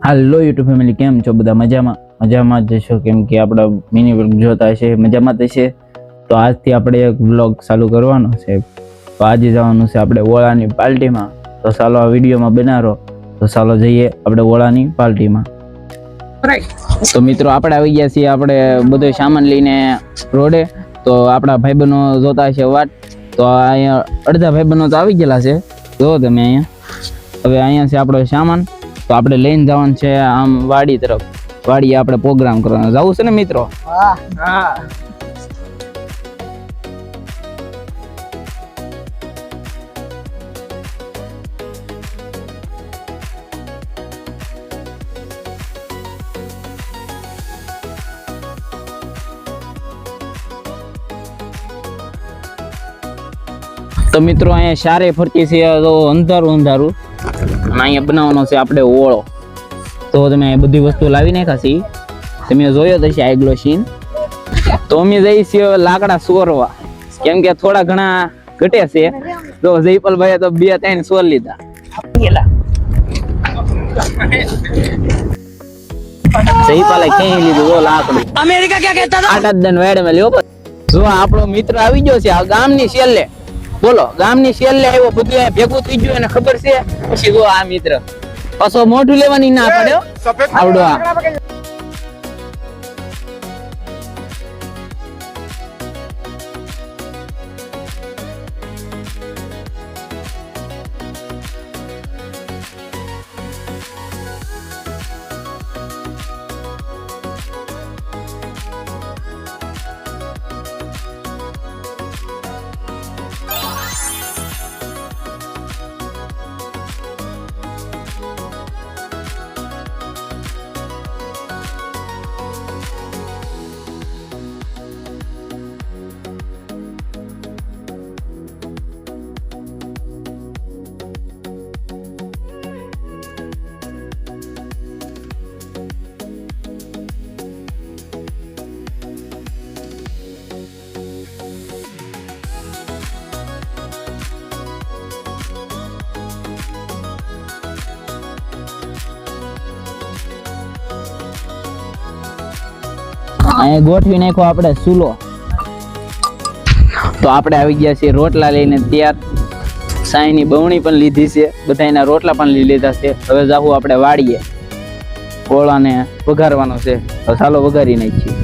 હાલો YouTube family, કેમ છો બધા? મજામાં જ છો? કેમ કે આપણા મિની વ્લોગ જોતા હશે, મજામાં જ છે. તો આજથી આપણે એક વ્લોગ ચાલુ કરવાનો છે. તો આજે જવાનું છે આપણે ઓળાની પાર્ટીમાં. તો ચાલો આ વિડીયોમાં બનાવો. તો ચાલો જઈએ આપણે ઓળાની પાર્ટીમાં. તો મિત્રો આપણે આવી ગયા છીએ, આપણે બધો સામાન લઈને રોડે. તો આપણા ભાઈબંધો જોતા હશે વાટ. તો અહીંયા અડધા ભાઈબંધો તો આવી ગયેલા છે, જો તમે અહીંયા. હવે અહીંયા છે આપણો સામાન. તો આપણે લઈને જવાનું છે આમ વાડી તરફ. વાડીએ આપણે પ્રોગ્રામ કરવાનો જવું છે ને મિત્રો? તો મિત્રો અહીંયા સારે ફરતી છે, તો અંધારું અને અહીંયા બનાવવાનો છે આપણે ઓળો. તો તમે બધી વસ્તુ લાવી નાખ્યા છે, તમે જોયો તો છે આગલો સીન. તો અમે જઈએ છીએ લાકડા સોરવા, કેમ કે થોડા ઘણા ઘટે છે. તો જયપાલભાઈ તો 2-3 સોર લીધા. જયપાલે ક્યાંય લીધું તો લાકડું અમેરિકા ક્યાં કહેતા હતા, 8 વાડે માં લ્યો. જો આપણો મિત્ર આવી ગયો છે આ ગામની છેલ્લે. બોલો, ગામની છેલ્લે આવ્યો, બધું ભેગું થઈ ગયું, એને ખબર છે. પછી જો આ મિત્ર પાછો મોઢું લેવાની ના પડ્યો આવડો. અહીંયા ગોઠવી નાખો આપણે ચૂલો. તો આપણે આવી ગયા છીએ રોટલા લઈને તૈયાર. સાઈની બવણી પણ લીધી છે, બધાના રોટલા પણ લઈ લીધા છે. હવે જાવું આપણે વાડીએ, ઓળાને વઘારવાનો છે. તો ચાલો વઘારી નાખીએ.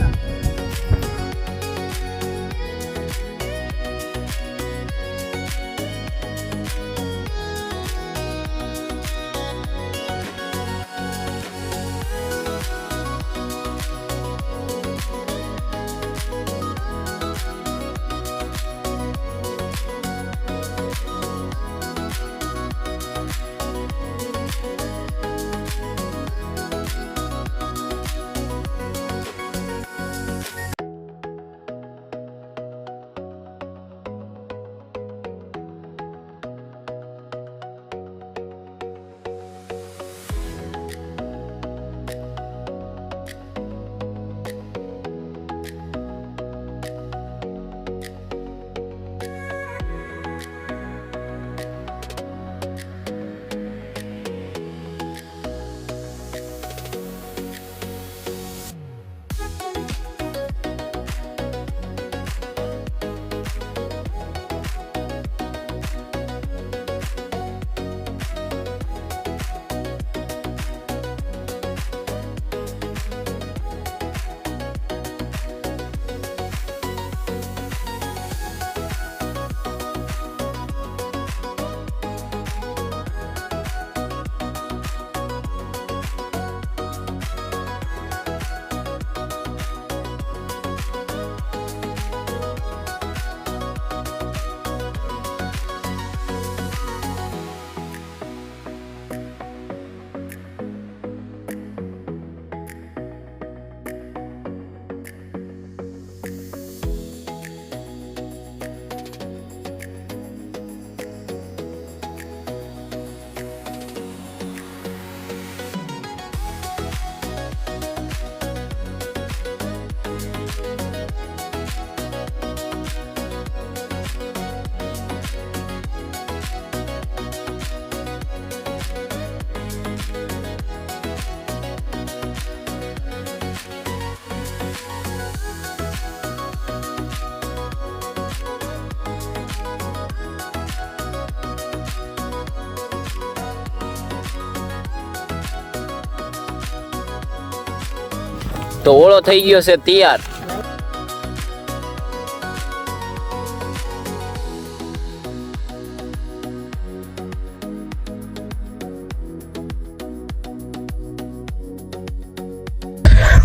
તો ઓળો થઈ ગયો છે તૈયાર.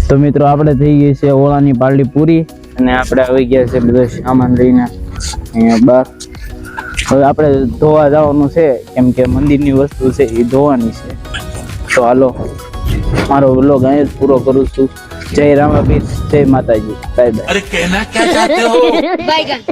તો મિત્રો આપણે થઈ ગઈ છે ઓળાની પાલડી પૂરી અને આપણે આવી ગયા છે બધો સામાન લઈને અહીંયા બહાર. હવે આપણે ધોવા જવાનું છે કેમ કે મંદિરની વસ્તુ છે એ ધોવાની છે. તો હાલો મારો વ્લોગ અહીં જ પૂરો કરું છું. જય રામાપીર, જય માતાજી, બાય બાય. अरे कहना क्या चाहते हो? Bye guys.